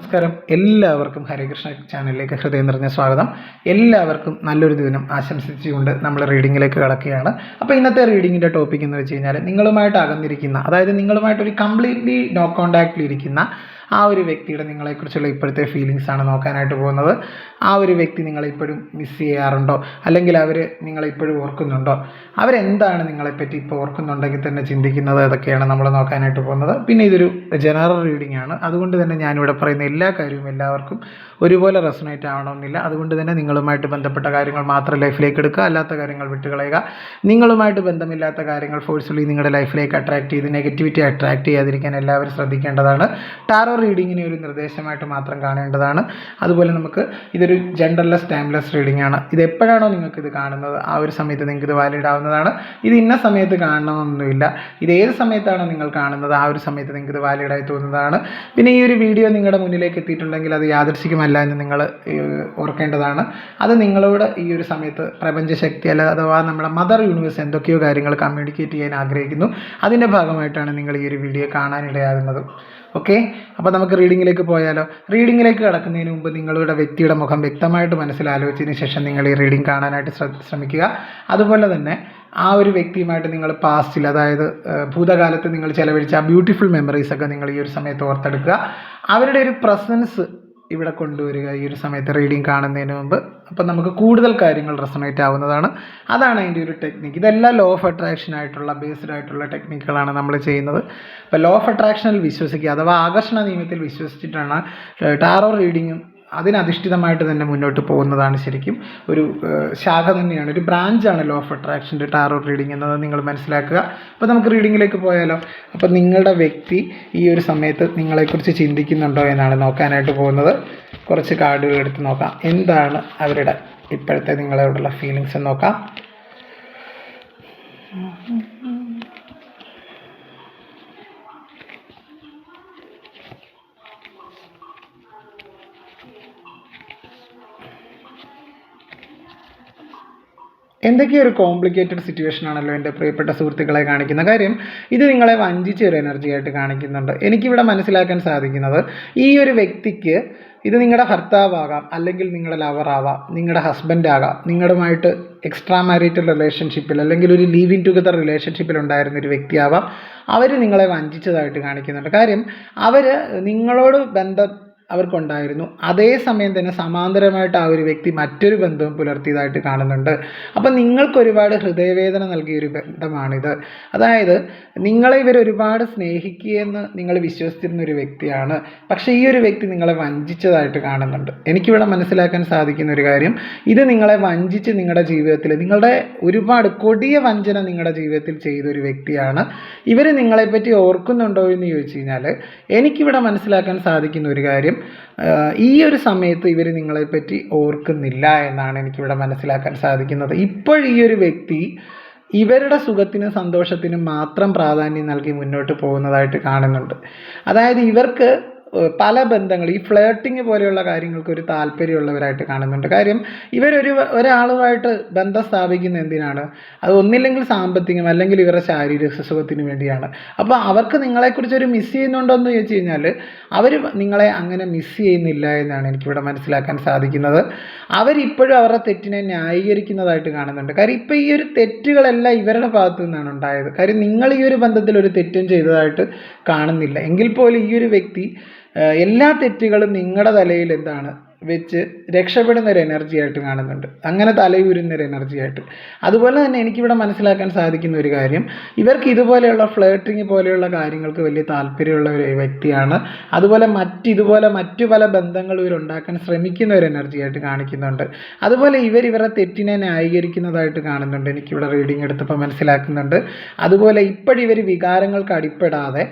നമസ്കാരം. എല്ലാവർക്കും ഹരേകൃഷ്ണ ചാനലിലേക്ക് ഹൃദയം നിറഞ്ഞ സ്വാഗതം. എല്ലാവർക്കും നല്ലൊരു ദിനം ആശംസിച്ചുകൊണ്ട് നമ്മൾ റീഡിങ്ങിലേക്ക് കടക്കുകയാണ്. അപ്പോൾ ഇന്നത്തെ റീഡിങ്ങിൻ്റെ ടോപ്പിക് എന്ന് വെച്ച് കഴിഞ്ഞാൽ നിങ്ങളുമായിട്ട് അകന്നിരിക്കുന്ന, അതായത് നിങ്ങളുമായിട്ടൊരു കംപ്ലീറ്റ്ലി നോ കോണ്ടാക്റ്റിലിരിക്കുന്ന ആ ഒരു വ്യക്തിയുടെ നിങ്ങളെക്കുറിച്ചുള്ള ഇപ്പോഴത്തെ ഫീലിങ്സാണ് നോക്കാനായിട്ട് പോകുന്നത്. ആ ഒരു വ്യക്തി നിങ്ങളിപ്പോഴും മിസ് ചെയ്യാറുണ്ടോ, അല്ലെങ്കിൽ അവർ നിങ്ങളിപ്പോഴും ഓർക്കുന്നുണ്ടോ, അവരെന്താണ് നിങ്ങളെപ്പറ്റി ഇപ്പോൾ ഓർക്കുന്നുണ്ടെങ്കിൽ തന്നെ ചിന്തിക്കുന്നത്, അതൊക്കെയാണ് നമ്മൾ നോക്കാനായിട്ട് പോകുന്നത്. പിന്നെ ഇതൊരു ജനറൽ റീഡിംഗ് ആണ്. അതുകൊണ്ട് തന്നെ ഞാനിവിടെ പറയുന്ന എല്ലാ കാര്യവും എല്ലാവർക്കും ഒരുപോലെ റെസൊണേറ്റ് ആവണമെന്നില്ല. അതുകൊണ്ട് തന്നെ നിങ്ങളുമായിട്ട് ബന്ധപ്പെട്ട കാര്യങ്ങൾ മാത്രം ലൈഫിലേക്ക് എടുക്കുക, അല്ലാത്ത കാര്യങ്ങൾ വിട്ടുകളയുക. നിങ്ങളുമായിട്ട് ബന്ധമില്ലാത്ത കാര്യങ്ങൾ ഫോഴ്സ്ഫുള്ളി നിങ്ങളുടെ ലൈഫിലേക്ക് അട്രാക്ട് ചെയ്ത് നെഗറ്റിവിറ്റി അട്രാക്ട് ചെയ്യാതിരിക്കാൻ എല്ലാവരും ശ്രദ്ധിക്കേണ്ടതാണ്. ടാറോ റീഡിങ്ങിനെ ഒരു നിർദ്ദേശമായിട്ട് മാത്രം കാണേണ്ടതാണ്. അതുപോലെ നമുക്ക് ഇതൊരു ജെൻഡർലെസ് ടൈംലെസ് റീഡിംഗ് ആണ്. ഇത് എപ്പോഴാണോ നിങ്ങൾക്ക് ഇത് കാണുന്നത് ആ ഒരു സമയത്ത് നിങ്ങൾക്ക് ഇത് വാലിഡ് ആവുന്നതാണ്. ഇത് ഇന്ന സമയത്ത് കാണണമെന്നൊന്നുമില്ല. ഇത് ഏത് സമയത്താണോ നിങ്ങൾ കാണുന്നത് ആ ഒരു സമയത്ത് നിങ്ങൾക്ക് ഇത് വാലിഡായി തോന്നുന്നതാണ്. പിന്നെ ഈ ഒരു വീഡിയോ നിങ്ങളുടെ മുന്നിലേക്ക് എത്തിയിട്ടുണ്ടെങ്കിൽ അത് യാദൃശ്ചികമല്ല എന്ന് നിങ്ങൾ ഓർക്കേണ്ടതാണ്. അത് നിങ്ങളോട് ഈ ഒരു സമയത്ത് പ്രപഞ്ചശക്തി അഥവാ നമ്മുടെ മദർ യൂണിവേഴ്സ് എന്തൊക്കെയോ കാര്യങ്ങൾ കമ്മ്യൂണിക്കേറ്റ് ചെയ്യാൻ ആഗ്രഹിക്കുന്നു. അതിൻ്റെ ഭാഗമായിട്ടാണ് നിങ്ങൾ ഈ ഒരു വീഡിയോ കാണാനിടയാകുന്നത്. ഓക്കെ, അപ്പോൾ നമുക്ക് റീഡിങ്ങിലേക്ക് പോയാലോ. റീഡിങ്ങിലേക്ക് കടക്കുന്നതിന് മുമ്പ് നിങ്ങളുടെ വ്യക്തിയുടെ മുഖം വ്യക്തമായിട്ട് മനസ്സിലാലോചിച്ചതിന് ശേഷം നിങ്ങൾ ഈ റീഡിംഗ് കാണാനായിട്ട് ശ്രമിക്കുക. അതുപോലെ തന്നെ ആ ഒരു വ്യക്തിയുമായിട്ട് നിങ്ങൾ പാസ്റ്റിൽ, അതായത് ഭൂതകാലത്ത് നിങ്ങൾ ചെലവഴിച്ച ആ ബ്യൂട്ടിഫുൾ മെമ്മറീസൊക്കെ നിങ്ങൾ ഈ ഒരു സമയത്ത് ഓർത്തെടുക്കുക. അവരുടെ ഒരു പ്രസൻസ് ഇവിടെ കൊണ്ടുവരിക ഈ ഒരു സമയത്ത് റീഡിംഗ് കാണുന്നതിന് മുമ്പ്. അപ്പം നമുക്ക് കൂടുതൽ കാര്യങ്ങൾ റെസൊണേറ്റ് ആവുന്നതാണ്. അതാണ് അതിൻ്റെ ഒരു ടെക്നിക്ക്. ഇതെല്ലാം ലോ ഓഫ് അട്രാക്ഷൻ ആയിട്ടുള്ള ബേസ്ഡ് ആയിട്ടുള്ള ടെക്നിക്കുകളാണ് നമ്മൾ ചെയ്യുന്നത്. അപ്പോൾ ലോ ഓഫ് അട്രാക്ഷനിൽ വിശ്വസിക്കുക, അഥവാ ആകർഷണ നിയമത്തിൽ വിശ്വസിച്ചിട്ടാണ് ടാറോ റീഡിങ്ങും അതിനധിഷ്ഠിതമായിട്ട് തന്നെ മുന്നോട്ട് പോകുന്നതാണ്. ശരിക്കും ഒരു ശാഖ തന്നെയാണ്, ഒരു ബ്രാഞ്ചാണ് ലോ ഓഫ് അട്രാക്ഷൻ്റെ ടാറോ റീഡിംഗ് എന്നത് നിങ്ങൾ മനസ്സിലാക്കുക. അപ്പോൾ നമുക്ക് റീഡിങ്ങിലേക്ക് പോയാലോ. അപ്പോൾ നിങ്ങളുടെ വ്യക്തി ഈ ഒരു സമയത്ത് നിങ്ങളെക്കുറിച്ച് ചിന്തിക്കുന്നുണ്ടോ എന്നാണ് നോക്കാനായിട്ട് പോകുന്നത്. കുറച്ച് കാർഡുകൾ എടുത്ത് നോക്കാം. എന്താണ് അവരുടെ ഇപ്പോഴത്തെ നിങ്ങളോടുള്ള ഫീലിങ്സ് എന്ന് നോക്കാം. എന്തൊക്കെയോ ഒരു കോംപ്ലിക്കേറ്റഡ് സിറ്റുവേഷൻ ആണല്ലോ എൻ്റെ പ്രിയപ്പെട്ട സുഹൃത്തുക്കളെ കാണിക്കുന്ന കാര്യം. ഇത് നിങ്ങളെ വഞ്ചിച്ച ഒരു എനർജി ആയിട്ട് കാണിക്കുന്നുണ്ട്. എനിക്കിവിടെ മനസ്സിലാക്കാൻ സാധിക്കുന്നത് ഈ ഒരു വ്യക്തിക്ക് ഇത് നിങ്ങളുടെ ഭർത്താവാകാം, അല്ലെങ്കിൽ നിങ്ങളുടെ ലവറാവാം, നിങ്ങളുടെ ഹസ്ബൻഡ് ആകാം, നിങ്ങളുമായിട്ട് എക്സ്ട്രാ മാരിറ്റൽ റിലേഷൻഷിപ്പിൽ അല്ലെങ്കിൽ ഒരു ലീവിങ് ടുഗദർ റിലേഷൻഷിപ്പിൽ ഉണ്ടായിരുന്ന ഒരു വ്യക്തിയാവാം. അവർ നിങ്ങളെ വഞ്ചിച്ചതായിട്ട് കാണിക്കുന്നുണ്ട്. കാര്യം അവർ നിങ്ങളോട് അവർക്കുണ്ടായിരുന്നു. അതേസമയം തന്നെ സമാന്തരമായിട്ട് ആ ഒരു വ്യക്തി മറ്റൊരു ബന്ധവും പുലർത്തിയതായിട്ട് കാണുന്നുണ്ട്. അപ്പം നിങ്ങൾക്കൊരുപാട് ഹൃദയവേദന നൽകിയൊരു ബന്ധമാണിത്. അതായത് നിങ്ങളെ ഇവർ ഒരുപാട് സ്നേഹിക്കുകയെന്ന് നിങ്ങൾ വിശ്വസിച്ചിരുന്ന ഒരു വ്യക്തിയാണ്. പക്ഷേ ഈ ഒരു വ്യക്തി നിങ്ങളെ വഞ്ചിച്ചതായിട്ട് കാണുന്നുണ്ട്. എനിക്കിവിടെ മനസ്സിലാക്കാൻ സാധിക്കുന്ന ഒരു കാര്യം, ഇത് നിങ്ങളെ വഞ്ചിച്ച് നിങ്ങളുടെ ജീവിതത്തിൽ നിങ്ങളുടെ ഒരുപാട് കൊടിയ വഞ്ചന നിങ്ങളുടെ ജീവിതത്തിൽ ചെയ്തൊരു വ്യക്തിയാണ്. ഇവർ നിങ്ങളെപ്പറ്റി ഓർക്കുന്നുണ്ടോ എന്ന് ചോദിച്ചു കഴിഞ്ഞാൽ എനിക്കിവിടെ മനസ്സിലാക്കാൻ സാധിക്കുന്ന ഒരു കാര്യം, ഈ ഒരു സമയത്ത് ഇവർ നിങ്ങളെപ്പറ്റി ഓർക്കുന്നില്ല എന്നാണ് എനിക്കിവിടെ മനസ്സിലാക്കാൻ സാധിക്കുന്നത്. ഇപ്പോൾ ഈ ഒരു വ്യക്തി ഇവരുടെ സുഖത്തിനും സന്തോഷത്തിനും മാത്രം പ്രാധാന്യം നൽകി മുന്നോട്ട് പോകുന്നതായിട്ട് കാണുന്നുണ്ട്. അതായത് ഇവർക്ക് പല ബന്ധങ്ങൾ, ഈ ഫ്ലേർട്ടിങ് പോലെയുള്ള കാര്യങ്ങൾക്ക് ഒരു താല്പര്യമുള്ളവരായിട്ട് കാണുന്നുണ്ട്. കാര്യം ഒരാളുമായിട്ട് ബന്ധം സ്ഥാപിക്കുന്ന എന്തിനാണ്? അത് ഒന്നില്ലെങ്കിൽ സാമ്പത്തികം, അല്ലെങ്കിൽ ഇവരുടെ ശാരീരിക സുഖത്തിന് വേണ്ടിയാണ്. അപ്പോൾ അവർക്ക് നിങ്ങളെക്കുറിച്ചൊരു മിസ് ചെയ്യുന്നുണ്ടോ എന്ന് ചോദിച്ചു കഴിഞ്ഞാൽ അവർ നിങ്ങളെ അങ്ങനെ മിസ് ചെയ്യുന്നില്ല എന്നാണ് എനിക്കിവിടെ മനസ്സിലാക്കാൻ സാധിക്കുന്നത്. അവരിപ്പോഴും അവരുടെ തെറ്റിനെ ന്യായീകരിക്കുന്നതായിട്ട് കാണുന്നുണ്ട്. കാര്യം ഇപ്പോൾ ഈ ഒരു തെറ്റുകളെല്ലാം ഇവരുടെ ഭാഗത്തു നിന്നാണ് ഉണ്ടായത്. കാര്യം നിങ്ങൾ ഈ ഒരു ബന്ധത്തിൽ ഒരു തെറ്റും ചെയ്തതായിട്ട് കാണുന്നില്ല. എങ്കിൽ പോലും ഈ ഒരു വ്യക്തി എല്ലാ തെറ്റുകളും നിങ്ങളുടെ തലയിൽ വെച്ച് രക്ഷപ്പെടുന്ന ഒരു എനർജി ആയിട്ട് കാണുന്നുണ്ട്. അങ്ങനെ തലയൂരുന്ന ഒരു എനർജി ആയിട്ട്. അതുപോലെ തന്നെ എനിക്കിവിടെ മനസ്സിലാക്കാൻ സാധിക്കുന്ന ഒരു കാര്യം, ഇവർക്ക് ഇതുപോലെയുള്ള ഫ്ലേർട്ടിങ് പോലെയുള്ള കാര്യങ്ങൾക്ക് വലിയ താല്പര്യമുള്ള ഒരു വ്യക്തിയാണ്. അതുപോലെ മറ്റു പല ബന്ധങ്ങളും ഇവരുണ്ടാക്കാൻ ശ്രമിക്കുന്ന ഒരു എനർജി ആയിട്ട് കാണിക്കുന്നുണ്ട്. അതുപോലെ ഇവരുടെ തെറ്റിനെ ന്യായീകരിക്കുന്നതായിട്ട് കാണുന്നുണ്ട്. എനിക്കിവിടെ റീഡിംഗ് എടുത്തപ്പോൾ മനസ്സിലാക്കുന്നുണ്ട്. അതുപോലെ ഇവർ വികാരങ്ങൾക്ക് അടിപ്പെടാതെ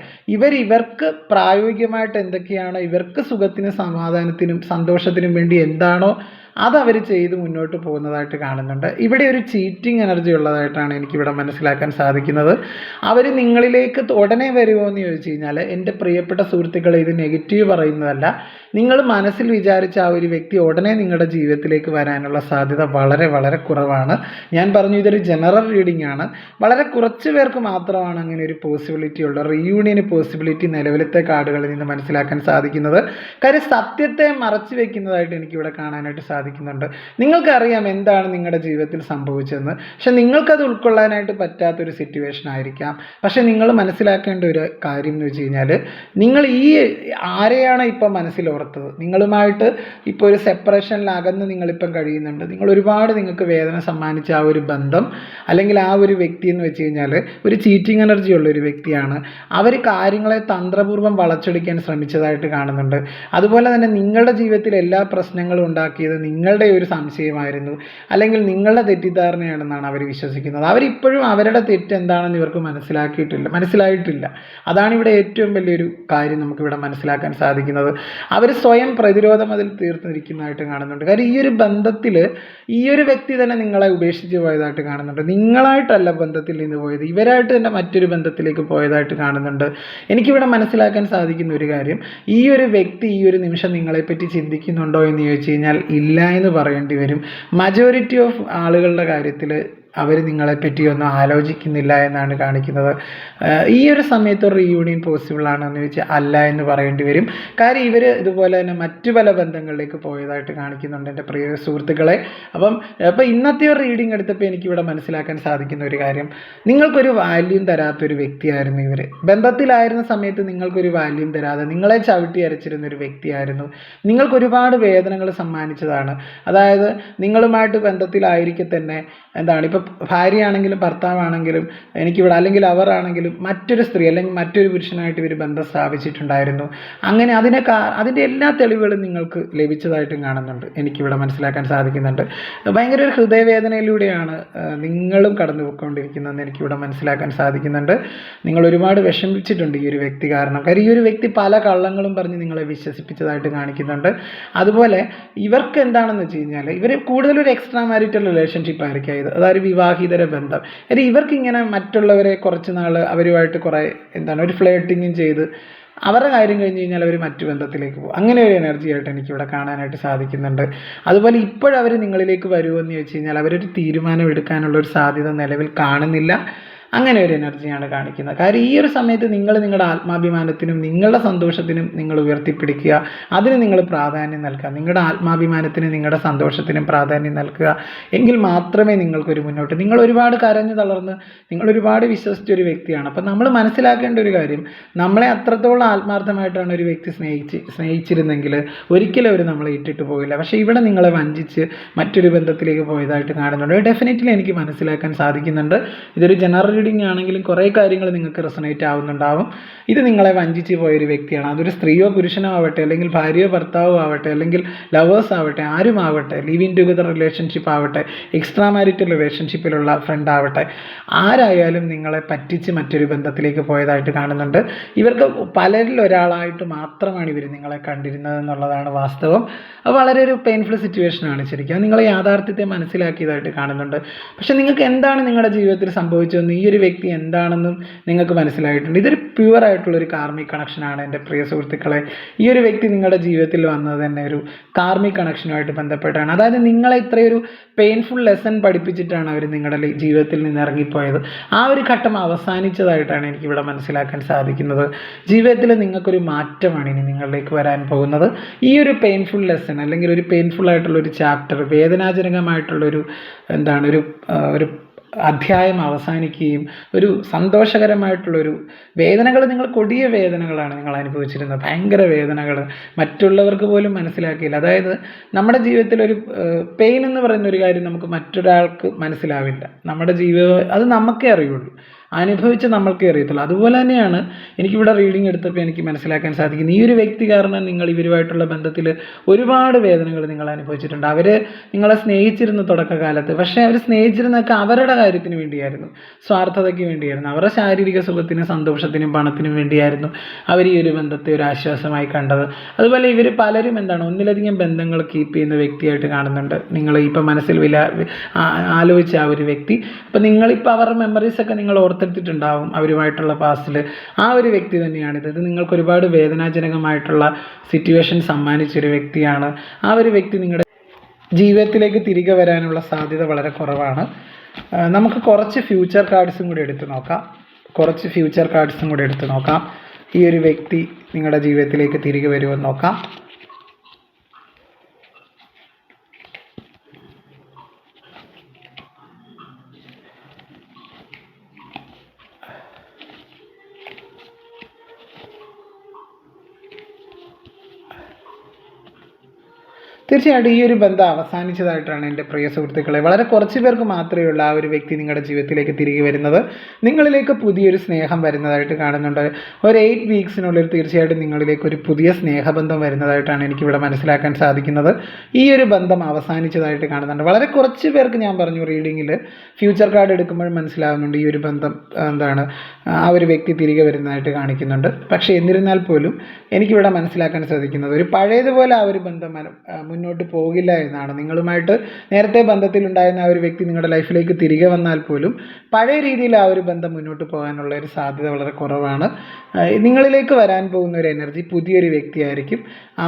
ഇവർക്ക് പ്രായോഗികമായിട്ട് എന്തൊക്കെയാണോ ഇവർക്ക് സുഖത്തിനും സമാധാനത്തിനും സന്തോഷത്തിനും വേണ്ടി എന്താണോ അതവർ ചെയ്ത് മുന്നോട്ട് പോകുന്നതായിട്ട് കാണുന്നുണ്ട്. ഇവിടെ ഒരു ചീറ്റിംഗ് എനർജി ഉള്ളതായിട്ടാണ് എനിക്കിവിടെ മനസ്സിലാക്കാൻ സാധിക്കുന്നത്. അവർ നിങ്ങളിലേക്ക് ഉടനെ വരുമോ എന്ന് ചോദിച്ചു കഴിഞ്ഞാൽ, എൻ്റെ പ്രിയപ്പെട്ട സുഹൃത്തുക്കളെ, ഇത് നെഗറ്റീവ് പറയുന്നതല്ല. നിങ്ങൾ മനസ്സിൽ വിചാരിച്ച ആ ഒരു വ്യക്തി ഉടനെ നിങ്ങളുടെ ജീവിതത്തിലേക്ക് വരാനുള്ള സാധ്യത വളരെ വളരെ കുറവാണ്. ഞാൻ പറഞ്ഞു, ഇതൊരു ജനറൽ റീഡിംഗ് ആണ്. വളരെ കുറച്ച് പേർക്ക് മാത്രമാണ് അങ്ങനെ ഒരു പോസിബിലിറ്റി ഉള്ള റീയൂണിയൻ പോസിബിലിറ്റി നിലവിലത്തെ കാർഡുകളിൽ നിന്ന് മനസ്സിലാക്കാൻ സാധിക്കുന്നത്. കാര്യം സത്യത്തെ മറച്ചു വെക്കുന്നതായിട്ട് എനിക്കിവിടെ കാണാനായിട്ട് സാധിക്കുന്നുണ്ട്. നിങ്ങൾക്കറിയാം എന്താണ് നിങ്ങളുടെ ജീവിതത്തിൽ സംഭവിച്ചതെന്ന്, പക്ഷെ നിങ്ങൾക്കത് ഉൾക്കൊള്ളാനായിട്ട് പറ്റാത്തൊരു സിറ്റുവേഷൻ ആയിരിക്കാം. പക്ഷെ നിങ്ങൾ മനസ്സിലാക്കേണ്ട ഒരു കാര്യം എന്ന് വെച്ച് കഴിഞ്ഞാൽ, നിങ്ങൾ ആരെയാണ് ഇപ്പം മനസ്സിലോർത്തത്, നിങ്ങളുമായിട്ട് ഇപ്പോൾ ഒരു സെപ്പറേഷനിൽ അകന്ന് നിങ്ങളിപ്പം കഴിയുന്നുണ്ട്, നിങ്ങൾ ഒരുപാട് നിങ്ങൾക്ക് വേദന സമ്മാനിച്ച ആ ഒരു ബന്ധം അല്ലെങ്കിൽ ആ ഒരു വ്യക്തി എന്ന് വെച്ച് കഴിഞ്ഞാൽ ഒരു ചീറ്റിംഗ് എനർജി ഉള്ള ഒരു വ്യക്തിയാണ്. അവർ കാര്യങ്ങളെ തന്ത്രപൂർവ്വം വളച്ചൊടിക്കാൻ ശ്രമിച്ചതായിട്ട് കാണുന്നുണ്ട്. അതുപോലെ തന്നെ നിങ്ങളുടെ ജീവിതത്തിൽ എല്ലാ പ്രശ്നങ്ങളും ഉണ്ടാക്കിയത് നിങ്ങളുടെ ഒരു സംശയമായിരുന്നു, അല്ലെങ്കിൽ നിങ്ങളുടെ തെറ്റിദ്ധാരണയാണെന്നാണ് അവർ വിശ്വസിക്കുന്നത്. അവരിപ്പോഴും അവരുടെ തെറ്റ് എന്താണെന്ന് ഇവർക്ക് മനസ്സിലായിട്ടില്ല. അതാണ് ഇവിടെ ഏറ്റവും വലിയൊരു കാര്യം നമുക്കിവിടെ മനസ്സിലാക്കാൻ സാധിക്കുന്നത്. അവർ സ്വയം പ്രതിരോധം അതിൽ തീർത്തിരിക്കുന്നതായിട്ട് കാണുന്നുണ്ട്. കാര്യം ഈ ഒരു ബന്ധത്തിൽ ഈ ഒരു വ്യക്തി തന്നെ നിങ്ങളെ ഉപേക്ഷിച്ച് പോയതായിട്ട് കാണുന്നുണ്ട്. നിങ്ങളായിട്ടല്ല ബന്ധത്തിൽ നിന്ന് പോയത്, ഇവരായിട്ട് തന്നെ മറ്റൊരു ബന്ധത്തിലേക്ക് പോയതായിട്ട് കാണുന്നുണ്ട്. എനിക്കിവിടെ മനസ്സിലാക്കാൻ സാധിക്കുന്ന ഒരു കാര്യം, ഈ ഒരു വ്യക്തി ഈ ഒരു നിമിഷം നിങ്ങളെപ്പറ്റി ചിന്തിക്കുന്നുണ്ടോ എന്ന് ചോദിച്ചു കഴിഞ്ഞാൽ ഇല്ല എന്ന് പറയേണ്ടി വരും. മജോറിറ്റി ഓഫ് ആളുകളുടെ കാര്യത്തിൽ അവർ നിങ്ങളെപ്പറ്റിയൊന്നും ആലോചിക്കുന്നില്ല എന്നാണ് കാണിക്കുന്നത്. ഈ ഒരു സമയത്ത് ഒരു റീയൂണിയൻ പോസിബിൾ ആണെന്ന് ചോദിച്ചാൽ അല്ല എന്ന് പറയേണ്ടി വരും. കാര്യം ഇവർ ഇതുപോലെ തന്നെ മറ്റു പല ബന്ധങ്ങളിലേക്ക് പോയതായിട്ട് കാണിക്കുന്നുണ്ട് എൻ്റെ പ്രിയ സുഹൃത്തുക്കളെ. അപ്പോൾ ഇന്നത്തെ ഒരു റീഡിംഗ് എടുത്തപ്പോൾ എനിക്കിവിടെ മനസ്സിലാക്കാൻ സാധിക്കുന്ന ഒരു കാര്യം, നിങ്ങൾക്കൊരു വാല്യൂം തരാത്തൊരു വ്യക്തിയായിരുന്നു ഇവർ. ബന്ധത്തിലായിരുന്ന സമയത്ത് നിങ്ങൾക്കൊരു വാല്യൂം തരാതെ നിങ്ങളെ ചവിട്ടി അരച്ചിരുന്ന ഒരു വ്യക്തിയായിരുന്നു. നിങ്ങൾക്ക് ഒരുപാട് വേദനകൾ സമ്മാനിച്ചതാണ്. അതായത് നിങ്ങളുമായിട്ട് ബന്ധത്തിലായിരിക്കെ തന്നെ എന്താണ്, ഇപ്പോൾ ഭാര്യയാണെങ്കിലും ഭർത്താവാണെങ്കിലും എനിക്കിവിടെ, അല്ലെങ്കിൽ അവരാണെങ്കിലും മറ്റൊരു സ്ത്രീ അല്ലെങ്കിൽ മറ്റൊരു പുരുഷനായിട്ട് ഇവർ ബന്ധം സ്ഥാപിച്ചിട്ടുണ്ടായിരുന്നു. അങ്ങനെ അതിൻ്റെ എല്ലാ തെളിവുകളും നിങ്ങൾക്ക് ലഭിച്ചതായിട്ടും കാണുന്നുണ്ട്, എനിക്കിവിടെ മനസ്സിലാക്കാൻ സാധിക്കുന്നുണ്ട്. ഭയങ്കര ഒരു ഹൃദയവേദനയിലൂടെയാണ് നിങ്ങളും കടന്നു പോയിക്കൊണ്ടിരിക്കുന്നതെന്ന് എനിക്കിവിടെ മനസ്സിലാക്കാൻ സാധിക്കുന്നുണ്ട്. നിങ്ങൾ ഒരുപാട് വിഷമിച്ചിട്ടുണ്ട് ഈ ഒരു വ്യക്തി കാരണം. കാര്യം ഈ ഒരു വ്യക്തി പല കള്ളങ്ങളും പറഞ്ഞ് നിങ്ങളെ വിശ്വസിപ്പിച്ചതായിട്ട് കാണിക്കുന്നുണ്ട്. അതുപോലെ ഇവർക്ക് എന്താണെന്ന് വെച്ച് കഴിഞ്ഞാൽ, ഇവർ കൂടുതലൊരു എക്സ്ട്രാ മാരിറ്റൽ റിലേഷൻഷിപ്പ് ആയിരിക്കും ഇത്, അതായത് വിവാഹിതര ബന്ധം. ഇവർക്കിങ്ങനെ മറ്റുള്ളവരെ കുറച്ച് നാൾ അവരുമായിട്ട് കുറേ ഒരു ഫ്ലേട്ടിങ്ങും ചെയ്ത് അവരുടെ കാര്യം കഴിഞ്ഞ് കഴിഞ്ഞാൽ അവർ മറ്റു ബന്ധത്തിലേക്ക് പോകും. അങ്ങനെ ഒരു എനർജി ആയിട്ട് എനിക്കിവിടെ കാണാനായിട്ട് സാധിക്കുന്നുണ്ട്. അതുപോലെ ഇപ്പോഴവർ നിങ്ങളിലേക്ക് വരുമെന്ന് ചോദിച്ചു കഴിഞ്ഞാൽ അവരൊരു തീരുമാനം എടുക്കാനുള്ള ഒരു സാധ്യത നിലവിൽ കാണുന്നില്ല. അങ്ങനെ ഒരു എനർജിയാണ് കാണിക്കുന്നത്. കാര്യം ഈ ഒരു സമയത്ത് നിങ്ങൾ നിങ്ങളുടെ ആത്മാഭിമാനത്തിനും നിങ്ങളുടെ സന്തോഷത്തിനും നിങ്ങൾ ഉയർത്തിപ്പിടിക്കുക, അതിന് നിങ്ങൾ പ്രാധാന്യം നൽകുക. നിങ്ങളുടെ ആത്മാഭിമാനത്തിനും നിങ്ങളുടെ സന്തോഷത്തിനും പ്രാധാന്യം നൽകുക. എങ്കിൽ മാത്രമേ നിങ്ങൾക്കൊരു മുന്നോട്ട്, നിങ്ങൾ ഒരുപാട് കരഞ്ഞു തളർന്ന് നിങ്ങൾ ഒരുപാട് വിശ്വസിച്ചൊരു വ്യക്തിയാണ്. അപ്പം നമ്മൾ മനസ്സിലാക്കേണ്ട ഒരു കാര്യം, നമ്മളെ അത്രത്തോളം ആത്മാർത്ഥമായിട്ടാണ് ഒരു വ്യക്തി സ്നേഹിച്ചിരുന്നെങ്കിൽ ഒരിക്കലും അവർ നമ്മളെ ഇട്ടിട്ട് പോകില്ല. പക്ഷേ ഇവിടെ നിങ്ങളെ വഞ്ചിച്ച് മറ്റൊരു ബന്ധത്തിലേക്ക് പോയതായിട്ട് കാണുന്നുണ്ട്. ഡെഫിനറ്റ്ലി എനിക്ക് മനസ്സിലാക്കാൻ സാധിക്കുന്നുണ്ട്. ഇതൊരു ജനറൽ റീഡിംഗ് ആണെങ്കിലും കുറേ കാര്യങ്ങൾ നിങ്ങൾക്ക് റെസണേറ്റ് ആവുന്നുണ്ടാവും. ഇത് നിങ്ങളെ വഞ്ചിച്ച് പോയൊരു വ്യക്തിയാണ്. അതൊരു സ്ത്രീയോ പുരുഷനോ ആവട്ടെ, അല്ലെങ്കിൽ ഭാര്യയോ ഭർത്താവോ ആവട്ടെ, അല്ലെങ്കിൽ ലവേഴ്സ് ആവട്ടെ, ആരും ആവട്ടെ, ലിവ് ഇൻ ടുഗദർ റിലേഷൻഷിപ്പ് ആവട്ടെ, എക്സ്ട്രാ മാരിറ്റൽ റിലേഷൻഷിപ്പിലുള്ള ഫ്രണ്ട് ആവട്ടെ, ആരായാലും നിങ്ങളെ പറ്റിച്ച് മറ്റൊരു ബന്ധത്തിലേക്ക് പോയതായിട്ട് കാണുന്നുണ്ട്. ഇവർക്ക് പലരിൽ ഒരാളായിട്ട് മാത്രമാണ് ഇവർ നിങ്ങളെ കണ്ടിരുന്നത് എന്നുള്ളതാണ് വാസ്തവം. അത് വളരെ ഒരു പെയിൻഫുൾ സിറ്റുവേഷനാണ് ശരിക്കും. നിങ്ങളെ യാഥാർത്ഥ്യത്തെ മനസ്സിലാക്കിയതായിട്ട് കാണുന്നുണ്ട്. പക്ഷെ നിങ്ങൾക്ക് എന്താണ് നിങ്ങളുടെ ജീവിതത്തിൽ സംഭവിച്ചതെന്ന്, ഈ ഒരു വ്യക്തി എന്താണെന്നും നിങ്ങൾക്ക് മനസ്സിലായിട്ടുണ്ട്. ഇതൊരു പ്യുവർ ആയിട്ടുള്ളൊരു കാർമിക് കണക്ഷനാണ് എൻ്റെ പ്രിയ സുഹൃത്തുക്കളെ. ഈ ഒരു വ്യക്തി നിങ്ങളുടെ ജീവിതത്തിൽ വന്നത് തന്നെ ഒരു കാർമിക് കണക്ഷനുമായിട്ട് ബന്ധപ്പെട്ടാണ്. അതായത് നിങ്ങളെ ഇത്രയൊരു പെയിൻഫുൾ ലെസൺ പഠിപ്പിച്ചിട്ടാണ് അവർ നിങ്ങളുടെ ജീവിതത്തിൽ നിന്ന് ഇറങ്ങിപ്പോയത്. ആ ഒരു ഘട്ടം അവസാനിച്ചതായിട്ടാണ് എനിക്കിവിടെ മനസ്സിലാക്കാൻ സാധിക്കുന്നത്. ജീവിതത്തിൽ നിങ്ങൾക്കൊരു മാറ്റമാണ് ഇനി നിങ്ങളിലേക്ക് വരാൻ പോകുന്നത്. ഈ ഒരു പെയിൻഫുൾ ലെസൺ അല്ലെങ്കിൽ ഒരു പെയിൻഫുൾ ആയിട്ടുള്ളൊരു ചാപ്റ്റർ, വേദനാജനകമായിട്ടുള്ളൊരു ഒരു അധ്യായം അവസാനിക്കുകയും ഒരു സന്തോഷകരമായിട്ടുള്ളൊരു വേദനകൾ, നിങ്ങൾ കൊടിയ വേദനകളാണ് നിങ്ങൾ അനുഭവിച്ചിരുന്നത്, ഭയങ്കര വേദനകൾ മറ്റുള്ളവർക്ക് പോലും മനസ്സിലാക്കിയില്ല. അതായത് നമ്മുടെ ജീവിതത്തിലൊരു പെയിൻ എന്ന് പറയുന്ന ഒരു കാര്യം നമുക്ക് മറ്റൊരാൾക്ക് മനസ്സിലാവില്ല. നമ്മുടെ ജീവിതം അത് നമുക്കേ അറിയുള്ളൂ. അനുഭവിച്ച് നമ്മൾക്കേ അറിയത്തുള്ളൂ. അതുപോലെ തന്നെയാണ് എനിക്കിവിടെ റീഡിംഗ് എടുത്തപ്പോൾ എനിക്ക് മനസ്സിലാക്കാൻ സാധിക്കുന്നത്, ഈ ഒരു വ്യക്തി കാരണം നിങ്ങൾ ഇവരുമായിട്ടുള്ള ബന്ധത്തിൽ ഒരുപാട് വേദനകൾ നിങ്ങൾ അനുഭവിച്ചിട്ടുണ്ട്. അവർ നിങ്ങളെ സ്നേഹിച്ചിരുന്നു തുടക്കകാലത്ത്, പക്ഷേ അവർ സ്നേഹിച്ചിരുന്നൊക്കെ അവരുടെ കാര്യത്തിന് വേണ്ടിയായിരുന്നു, സ്വാർത്ഥതയ്ക്ക് വേണ്ടിയായിരുന്നു, അവരുടെ ശാരീരിക സുഖത്തിനും സന്തോഷത്തിനും പണത്തിനും വേണ്ടിയായിരുന്നു അവർ ഈ ഒരു ബന്ധത്തെ ഒരു ആശ്വാസമായി കണ്ടത്. അതുപോലെ ഇവർ പലരും ഒന്നിലധികം ബന്ധങ്ങൾ കീപ്പ് ചെയ്യുന്ന വ്യക്തിയായിട്ട് കാണുന്നുണ്ട്. നിങ്ങൾ ഇപ്പം മനസ്സിൽ ആലോചിച്ച ആ ഒരു വ്യക്തി, അപ്പം നിങ്ങളിപ്പോൾ അവരുടെ മെമ്മറീസൊക്കെ നിങ്ങൾ ഓർത്തെടുത്തിട്ടുണ്ടാവും അവരുമായിട്ടുള്ള പാസ്റ്റിൽ. ആ ഒരു വ്യക്തി തന്നെയാണിത്. ഇത് നിങ്ങൾക്ക് ഒരുപാട് വേദനാജനകമായിട്ടുള്ള സിറ്റുവേഷൻ സമ്മാനിച്ചൊരു വ്യക്തിയാണ്. ആ ഒരു വ്യക്തി നിങ്ങളുടെ ജീവിതത്തിലേക്ക് തിരികെ വരാനുള്ള സാധ്യത വളരെ കുറവാണ്. നമുക്ക് കുറച്ച് ഫ്യൂച്ചർ കാർഡ്സും കൂടി എടുത്ത് നോക്കാം. ഈ ഒരു വ്യക്തി നിങ്ങളുടെ ജീവിതത്തിലേക്ക് തിരികെ വരുമെന്ന് നോക്കാം. തീർച്ചയായിട്ടും ഈ ഒരു ബന്ധം അവസാനിച്ചതായിട്ടാണ് എൻ്റെ പ്രിയ സുഹൃത്തുക്കളെ. വളരെ കുറച്ച് പേർക്ക് മാത്രമേ ഉള്ളൂ ആ ഒരു വ്യക്തി നിങ്ങളുടെ ജീവിതത്തിലേക്ക് തിരികെ വരുന്നത്. നിങ്ങളിലേക്ക് പുതിയൊരു സ്നേഹം വരുന്നതായിട്ട് കാണുന്നുണ്ട്. ഒരു 8 വീക്സിനുള്ളിൽ തീർച്ചയായിട്ടും നിങ്ങളിലേക്ക് ഒരു പുതിയ സ്നേഹബന്ധം വരുന്നതായിട്ടാണ് എനിക്കിവിടെ മനസ്സിലാക്കാൻ സാധിക്കുന്നത്. ഈ ഒരു ബന്ധം അവസാനിച്ചതായിട്ട് കാണുന്നുണ്ട്. വളരെ കുറച്ച് പേർക്ക് ഞാൻ പറഞ്ഞു റീഡിങ്ങിൽ ഫ്യൂച്ചർ കാർഡ് എടുക്കുമ്പോൾ മനസ്സിലാകുന്നുണ്ട് ഈ ഒരു ബന്ധം ആ ഒരു വ്യക്തി തിരികെ വരുന്നതായിട്ട് കാണിക്കുന്നുണ്ട്. പക്ഷേ എന്നിരുന്നാൽ പോലും എനിക്കിവിടെ മനസ്സിലാക്കാൻ സാധിക്കുന്നത് ഒരു പഴയതുപോലെ ആ ഒരു ബന്ധം മുന്നോട്ട് പോകില്ല എന്നാണ്. നിങ്ങളുമായിട്ട് നേരത്തെ ബന്ധത്തിലുണ്ടായിരുന്ന ആ ഒരു വ്യക്തി നിങ്ങളുടെ ലൈഫിലേക്ക് തിരികെ വന്നാൽ പോലും പഴയ രീതിയിൽ ആ ഒരു ബന്ധം മുന്നോട്ട് പോകാനുള്ള ഒരു സാധ്യത വളരെ കുറവാണ്. നിങ്ങളിലേക്ക് വരാൻ പോകുന്ന ഒരു എനർജി പുതിയൊരു വ്യക്തിയായിരിക്കും.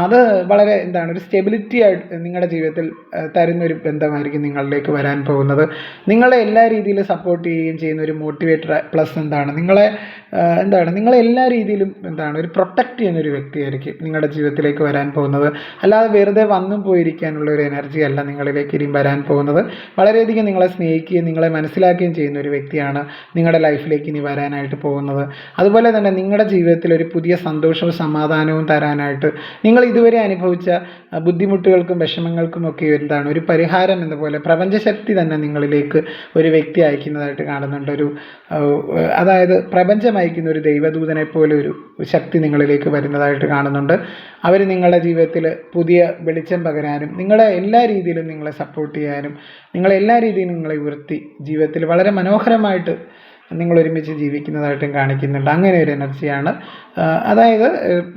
അത് വളരെ ഒരു സ്റ്റെബിലിറ്റി ആയിട്ട് നിങ്ങളുടെ ജീവിതത്തിൽ തരുന്നൊരു ബന്ധമായിരിക്കും നിങ്ങളിലേക്ക് വരാൻ പോകുന്നത്. നിങ്ങളെ എല്ലാ രീതിയിലും സപ്പോർട്ട് ചെയ്യുകയും ചെയ്യുന്ന ഒരു മോട്ടിവേറ്റർ പ്ലസ് നിങ്ങളെ എല്ലാ രീതിയിലും ഒരു പ്രൊട്ടക്റ്റ് ചെയ്യുന്നൊരു വ്യക്തിയായിരിക്കും നിങ്ങളുടെ ജീവിതത്തിലേക്ക് വരാൻ പോകുന്നത്. അല്ലാതെ വെറുതെ വന്നും പോയിരിക്കാനുള്ള ഒരു എനർജി അല്ല നിങ്ങളിലേക്ക് ഇനിയും വരാൻ പോകുന്നത്. വളരെയധികം നിങ്ങളെ സ്നേഹിക്കുകയും നിങ്ങളെ മനസ്സിലാക്കുകയും ചെയ്യുന്ന ഒരു വ്യക്തിയാണ് നിങ്ങളുടെ ലൈഫിലേക്ക് ഇനി വരാനായിട്ട് പോകുന്നത്. അതുപോലെ തന്നെ നിങ്ങളുടെ ജീവിതത്തിൽ ഒരു പുതിയ സന്തോഷവും സമാധാനവും തരാനായിട്ട് നിങ്ങൾ ഇതുവരെ അനുഭവിച്ച ബുദ്ധിമുട്ടുകൾക്കും വിഷമങ്ങൾക്കും ഒക്കെ ഒരു പരിഹാരം എന്ന പോലെ പ്രപഞ്ചശക്തി തന്നെ നിങ്ങളിലേക്ക് ഒരു വ്യക്തി അയക്കുന്നതായിട്ട് കാണുന്നുണ്ട്. അതായത് പ്രപഞ്ചം അയക്കുന്ന ഒരു ദൈവദൂതനെ പോലെ ഒരു ശക്തി നിങ്ങളിലേക്ക് വരുന്നതായിട്ട് കാണുന്നുണ്ട്. അവർ നിങ്ങളുടെ ജീവിതത്തിൽ പുതിയ വെളിച്ചം പകരാനും നിങ്ങളെ എല്ലാ രീതിയിലും നിങ്ങളെ സപ്പോർട്ട് ചെയ്യാനും എല്ലാ രീതിയിലും നിങ്ങളെ ഉയർത്തി ജീവിതത്തിൽ വളരെ മനോഹരമായിട്ട് നിങ്ങൾ ഒരുമിച്ച് ജീവിക്കുന്നതായിട്ടും കാണിക്കുന്നുണ്ട്. അങ്ങനെ ഒരു എനർജിയാണ്. അതായത്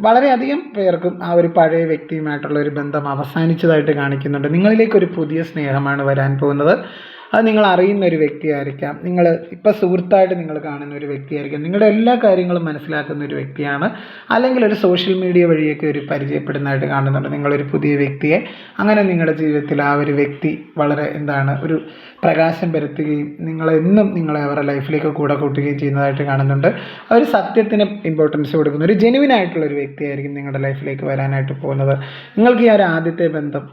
വളരെയധികം പേർക്കും ആ ഒരു പഴയ വ്യക്തിയുമായിട്ടുള്ള ഒരു ബന്ധം അവസാനിച്ചതായിട്ട് കാണിക്കുന്നുണ്ട്. നിങ്ങളിലേക്കൊരു പുതിയ സ്നേഹമാണ് വരാൻ പോകുന്നത്. അത് നിങ്ങൾ അറിയുന്ന ഒരു വ്യക്തിയായിരിക്കാം, നിങ്ങൾ ഇപ്പോൾ സുഹൃത്തായിട്ട് നിങ്ങൾ കാണുന്ന ഒരു വ്യക്തിയായിരിക്കാം, നിങ്ങളുടെ എല്ലാ കാര്യങ്ങളും മനസ്സിലാക്കുന്ന ഒരു വ്യക്തിയാണ്. അല്ലെങ്കിൽ ഒരു സോഷ്യൽ മീഡിയ വഴിയൊക്കെ ഒരു പരിചയപ്പെടുന്നതായിട്ട് കാണുന്നുണ്ട് നിങ്ങളൊരു പുതിയ വ്യക്തിയെ. അങ്ങനെ നിങ്ങളുടെ ജീവിതത്തിൽ ആ ഒരു വ്യക്തി വളരെ ഒരു പ്രകാശം പരത്തുകയും നിങ്ങളെ അവരുടെ ലൈഫിലേക്ക് കൂടെ കൂട്ടുകയും ചെയ്യുന്നതായിട്ട് കാണുന്നുണ്ട്. അവർ സത്യത്തിന് ഇമ്പോർട്ടൻസ് കൊടുക്കുന്ന ഒരു ജെനുവിൻ ആയിട്ടുള്ള ഒരു വ്യക്തിയായിരിക്കും നിങ്ങളുടെ ലൈഫിലേക്ക് വരാനായിട്ട് പോകുന്നത്. നിങ്ങൾക്ക് ഈ ഒരു ആദ്യത്തെ ബന്ധം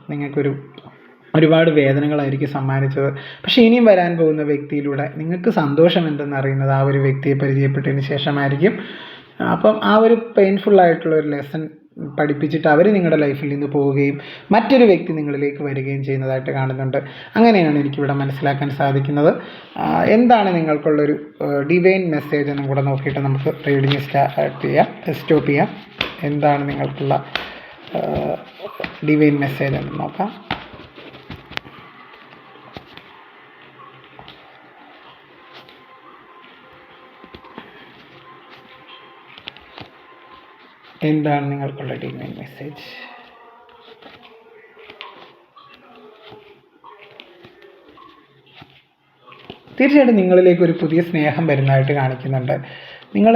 ഒരുപാട് വേദനകളായിരിക്കും സമ്മാനിച്ചത്. പക്ഷേ ഇനിയും വരാൻ പോകുന്ന വ്യക്തിയിലൂടെ നിങ്ങൾക്ക് സന്തോഷം എന്തെന്ന് അറിയുന്നത് ആ ഒരു വ്യക്തിയെ പരിചയപ്പെട്ടതിന് ശേഷമായിരിക്കും. അപ്പം ആ ഒരു പെയിൻഫുള്ളായിട്ടുള്ള ഒരു ലെസൺ പഠിപ്പിച്ചിട്ട് അവർ നിങ്ങളുടെ ലൈഫിൽ നിന്ന് പോവുകയും മറ്റൊരു വ്യക്തി നിങ്ങളിലേക്ക് വരികയും ചെയ്യുന്നതായിട്ട് കാണുന്നുണ്ട്. അങ്ങനെയാണ് എനിക്കിവിടെ മനസ്സിലാക്കാൻ സാധിക്കുന്നത്. എന്താണ് നിങ്ങൾക്കുള്ളൊരു ഡിവൈൻ മെസ്സേജ് എന്നും കൂടെ നോക്കിയിട്ട് നമുക്ക് റീഡിങ് സ്റ്റോപ്പ് ചെയ്യാം. എന്താണ് നിങ്ങൾക്കുള്ള ഡിവൈൻ മെസ്സേജ് എന്ന് നോക്കാം. എന്താണ് നിങ്ങൾക്കുള്ള ഡിവൈൻ മെസ്സേജ്? തീർച്ചയായിട്ടും നിങ്ങളിലേക്ക് ഒരു പുതിയ സ്നേഹം വരുന്നതായിട്ട് കാണിക്കുന്നുണ്ട്. നിങ്ങൾ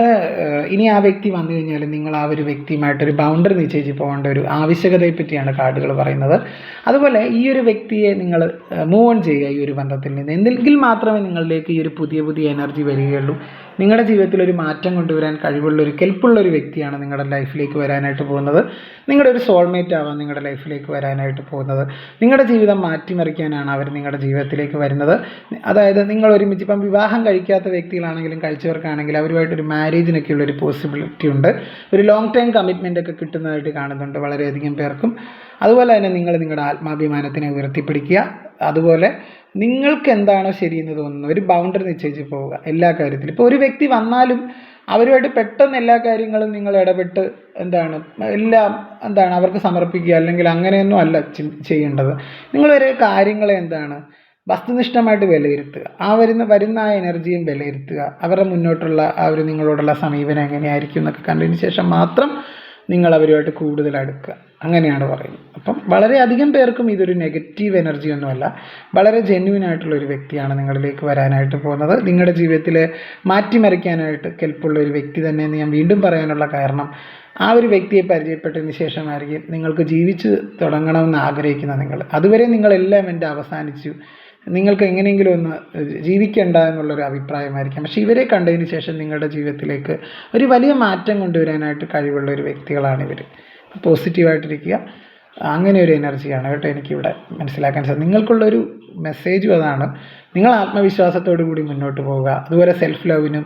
ഇനി ആ വ്യക്തി വന്നു കഴിഞ്ഞാൽ നിങ്ങൾ ആ ഒരു വ്യക്തിയുമായിട്ടൊരു ബൗണ്ടറി നിശ്ചയിച്ച് പോകേണ്ട ഒരു ആവശ്യകതയെ പറ്റിയാണ് കാർഡുകൾ പറയുന്നത്. അതുപോലെ ഈ ഒരു വ്യക്തിയെ നിങ്ങൾ മൂവ് ഓൺ ചെയ്യുക ഈ ഒരു ബന്ധത്തിൽ നിന്ന്. എന്തെങ്കിൽ മാത്രമേ നിങ്ങളിലേക്ക് ഈ ഒരു പുതിയ എനർജി വരികയുള്ളൂ. നിങ്ങളുടെ ജീവിതത്തിൽ ഒരു മാറ്റം കൊണ്ടുവരാൻ കഴിവുള്ളൊരു കെൽപ്പുള്ളൊരു വ്യക്തിയാണ് നിങ്ങളുടെ ലൈഫിലേക്ക് വരാനായിട്ട് പോകുന്നത്. നിങ്ങളുടെ ഒരു സോൾമേറ്റ് ആവാം നിങ്ങളുടെ ലൈഫിലേക്ക് വരാനായിട്ട് പോകുന്നത്. നിങ്ങളുടെ ജീവിതം മാറ്റിമറിക്കാനാണ് അവർ നിങ്ങളുടെ ജീവിതത്തിലേക്ക് വരുന്നത്. അതായത് നിങ്ങൾ ഒരുമിച്ച് ഇപ്പം വിവാഹം കഴിക്കാത്ത വ്യക്തികളാണെങ്കിലും കഴിച്ചവർക്കാണെങ്കിലും അവരുമായിട്ടൊരു മാരേജിനൊക്കെയുള്ളൊരു പോസിബിലിറ്റി ഉണ്ട്. ഒരു ലോങ് ടൈം കമ്മിറ്റ്മെൻ്റ് ഒക്കെ കിട്ടുന്നതായിട്ട് കാണുന്നുണ്ട് വളരെയധികം പേർക്കും. അതുപോലെ തന്നെ നിങ്ങൾ നിങ്ങളുടെ ആത്മാഭിമാനത്തിനെ ഉയർത്തിപ്പിടിക്കുക. അതുപോലെ നിങ്ങൾക്ക് എന്താണോ ശരിയെന്ന് തോന്നുന്നത് ഒരു ബൗണ്ടറി നിശ്ചയിച്ച് പോവുക എല്ലാ കാര്യത്തിലും. ഇപ്പോൾ ഒരു വ്യക്തി വന്നാലും അവരുമായിട്ട് പെട്ടെന്ന് എല്ലാ കാര്യങ്ങളും നിങ്ങൾ ഇടപെട്ട് എല്ലാം അവർക്ക് സമർപ്പിക്കുക, അല്ലെങ്കിൽ അങ്ങനെയൊന്നും അല്ല ചെയ്യേണ്ടത്. നിങ്ങൾ ഒരു കാര്യങ്ങളെ വസ്തുനിഷ്ഠമായിട്ട് വിലയിരുത്തുക. വരുന്ന ആ എനർജിയും വിലയിരുത്തുക. അവരുടെ മുന്നോട്ടുള്ള ആ ഒരു നിങ്ങളോടുള്ള സമീപനം എങ്ങനെയായിരിക്കും എന്നൊക്കെ കണ്ടതിന് ശേഷം മാത്രം നിങ്ങൾ അവരുമായിട്ട് കൂടുതൽ അടുക്കുക. അങ്ങനെയാണ് പറയുന്നത്. അപ്പം വളരെയധികം പേർക്കും ഇതൊരു നെഗറ്റീവ് എനർജി ഒന്നുമല്ല, വളരെ ജെന്യുവൻ ആയിട്ടുള്ള ഒരു വ്യക്തിയാണ് നിങ്ങളിലേക്ക് വരാനായിട്ട് പോകുന്നത്. നിങ്ങളുടെ ജീവിതത്തിൽ മാറ്റിമറിക്കാനായിട്ട് കെൽപ്പുള്ള ഒരു വ്യക്തി തന്നെ എന്ന് ഞാൻ വീണ്ടും പറയാനുള്ള കാരണം, ആ ഒരു വ്യക്തിയെ പരിചയപ്പെട്ടതിന് ശേഷമായിരിക്കും നിങ്ങൾക്ക് ജീവിച്ച് തുടങ്ങണമെന്ന് ആഗ്രഹിക്കുന്ന നിങ്ങൾ. അതുവരെ നിങ്ങളെല്ലാം എൻ്റെ അവസാനിച്ചു, നിങ്ങൾക്ക് എങ്ങനെയെങ്കിലും ഒന്ന് ജീവിക്കേണ്ട എന്നുള്ളൊരു അഭിപ്രായമായിരിക്കാം. പക്ഷേ ഇവരെ കണ്ടതിന് ശേഷം നിങ്ങളുടെ ജീവിതത്തിലേക്ക് ഒരു വലിയ മാറ്റം കൊണ്ടുവരാനായിട്ട് കഴിവുള്ള ഒരു വ്യക്തികളാണ് ഇവർ. പോസിറ്റീവായിട്ടിരിക്കുക. അങ്ങനെ ഒരു എനർജിയാണ് കേട്ടോ എനിക്കിവിടെ മനസ്സിലാക്കാൻ സാധിക്കും. നിങ്ങൾക്കുള്ളൊരു മെസ്സേജും അതാണ്. നിങ്ങൾ ആത്മവിശ്വാസത്തോടു കൂടി മുന്നോട്ട് പോവുക. അതുപോലെ സെൽഫ് ലവിനും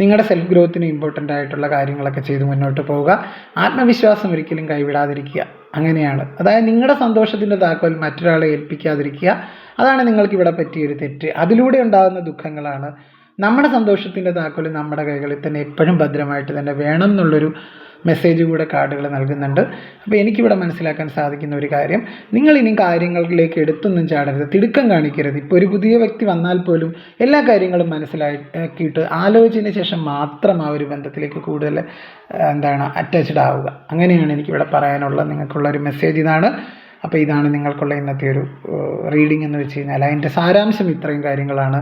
നിങ്ങളുടെ സെൽഫ് ഗ്രോത്തിനും ഇമ്പോർട്ടൻ്റ് ആയിട്ടുള്ള കാര്യങ്ങളൊക്കെ ചെയ്ത് മുന്നോട്ട് പോവുക. ആത്മവിശ്വാസം ഒരിക്കലും കൈവിടാതിരിക്കുക. അങ്ങനെയാണ്, അതായത് നിങ്ങളുടെ സന്തോഷത്തിൻ്റെ താക്കോൽ മറ്റൊരാളെ ഏൽപ്പിക്കാതിരിക്കുക. അതാണ് നിങ്ങൾക്കിവിടെ പറ്റിയൊരു തെറ്റ്. അതിലൂടെ ഉണ്ടാകുന്ന ദുഃഖങ്ങളാണ്. നമ്മുടെ സന്തോഷത്തിൻ്റെ താക്കോൽ നമ്മുടെ കൈകളിൽ തന്നെ എപ്പോഴും ഭദ്രമായിട്ട് തന്നെ വേണം എന്നുള്ളൊരു മെസ്സേജ് കൂടെ കാർഡുകൾ നൽകുന്നുണ്ട്. അപ്പോൾ എനിക്കിവിടെ മനസ്സിലാക്കാൻ സാധിക്കുന്ന ഒരു കാര്യം, നിങ്ങൾ ഇനി കാര്യങ്ങളിലേക്ക് എടുത്തൊന്നും ചാടരുത്, തിടുക്കം കാണിക്കരുത്. ഇപ്പോൾ ഒരു പുതിയ വ്യക്തി വന്നാൽ പോലും എല്ലാ കാര്യങ്ങളും മനസ്സിലാക്കിയിട്ട് ആലോചിച്ചതിന് ശേഷം മാത്രം ആ ഒരു ബന്ധത്തിലേക്ക് കൂടുതൽ അറ്റാച്ച്ഡ് ആവുക. അങ്ങനെയാണ് എനിക്കിവിടെ പറയാനുള്ള നിങ്ങൾക്കുള്ളൊരു മെസ്സേജ് ഇതാണ്. അപ്പോൾ ഇതാണ് നിങ്ങൾക്കുള്ള ഇന്നത്തെ ഒരു റീഡിംഗ് എന്ന് വെച്ച് കഴിഞ്ഞാൽ അതിൻ്റെ സാരാംശം ഇത്രയും കാര്യങ്ങളാണ്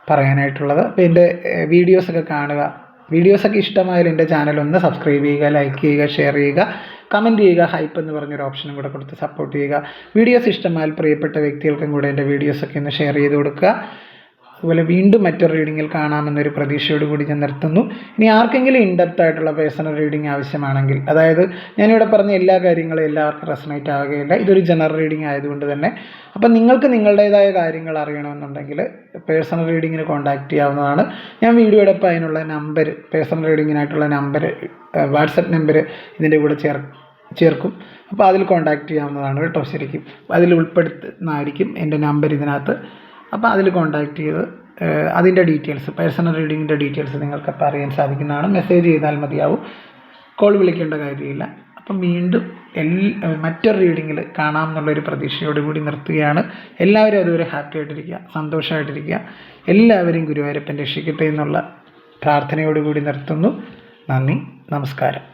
പറയാനായിട്ടുള്ളത്. അപ്പോൾ എൻ്റെ വീഡിയോസൊക്കെ കാണുക. വീഡിയോസൊക്കെ ഇഷ്ടമായാലും എൻ്റെ ചാനൽ ഒന്ന് സബ്സ്ക്രൈബ് ചെയ്യുക, ലൈക്ക് ചെയ്യുക, ഷെയർ ചെയ്യുക, കമൻറ്റ് ചെയ്യുക, ഹൈപ്പ് എന്ന് പറഞ്ഞൊരു ഓപ്ഷനും കൂടെ കൊടുത്ത് സപ്പോർട്ട് ചെയ്യുക. വീഡിയോസ് ഇഷ്ടമായാൽ പ്രിയപ്പെട്ട വ്യക്തികൾക്കും കൂടെ എൻ്റെ വീഡിയോസൊക്കെ ഒന്ന് ഷെയർ ചെയ്ത് കൊടുക്കുക. അതുപോലെ വീണ്ടും മറ്റൊരു റീഡിങ്ങിൽ കാണാമെന്നൊരു പ്രതീക്ഷയോട് കൂടി ഞാൻ നിർത്തുന്നു. ഇനി ആർക്കെങ്കിലും ഇൻഡെപ്ത് ആയിട്ടുള്ള പേഴ്സണൽ റീഡിംഗ് ആവശ്യമാണെങ്കിൽ, അതായത് ഞാനിവിടെ പറഞ്ഞ എല്ലാ കാര്യങ്ങളും എല്ലാവർക്കും റെസണേറ്റ് ആവുകയില്ല, ഇതൊരു ജനറൽ റീഡിംഗ് ആയതുകൊണ്ട് തന്നെ. അപ്പം നിങ്ങൾക്ക് നിങ്ങളുടേതായ കാര്യങ്ങൾ അറിയണമെന്നുണ്ടെങ്കിൽ പേഴ്സണൽ റീഡിങ്ങിന് കോൺടാക്റ്റ് ചെയ്യാവുന്നതാണ്. ഞാൻ വീഡിയോടൊപ്പം അതിനുള്ള നമ്പർ, പേഴ്സണൽ റീഡിങ്ങിനായിട്ടുള്ള നമ്പർ, വാട്സപ്പ് നമ്പർ ഇതിൻ്റെ കൂടെ ചേർക്കും. അപ്പോൾ അതിൽ കോൺടാക്റ്റ് ചെയ്യാവുന്നതാണ് കേട്ടോ. ശരിക്കും അതിൽ ഉൾപ്പെടുത്തുന്നതായിരിക്കും എൻ്റെ നമ്പർ ഇതിനകത്ത്. അപ്പോൾ അതിൽ കോൺടാക്റ്റ് ചെയ്ത് അതിൻ്റെ ഡീറ്റെയിൽസ്, പേഴ്സണൽ റീഡിങ്ങിൻ്റെ ഡീറ്റെയിൽസ് നിങ്ങൾക്കപ്പോൾ അറിയാൻ സാധിക്കുന്നതാണ്. മെസ്സേജ് ചെയ്താൽ മതിയാവും, കോൾ വിളിക്കേണ്ട കാര്യമില്ല. അപ്പം വീണ്ടും മറ്റൊരു റീഡിങ്ങിൽ കാണാം എന്നുള്ളൊരു പ്രതീക്ഷയോടുകൂടി നിർത്തുകയാണ്. എല്ലാവരും അതുവരെ ഹാപ്പി ആയിട്ടിരിക്കുക, സന്തോഷമായിട്ടിരിക്കുക. എല്ലാവരെയും ഗുരുവായൂരപ്പൻ രക്ഷിക്കട്ടെ എന്നുള്ള പ്രാർത്ഥനയോടുകൂടി നിർത്തുന്നു. നന്ദി, നമസ്കാരം.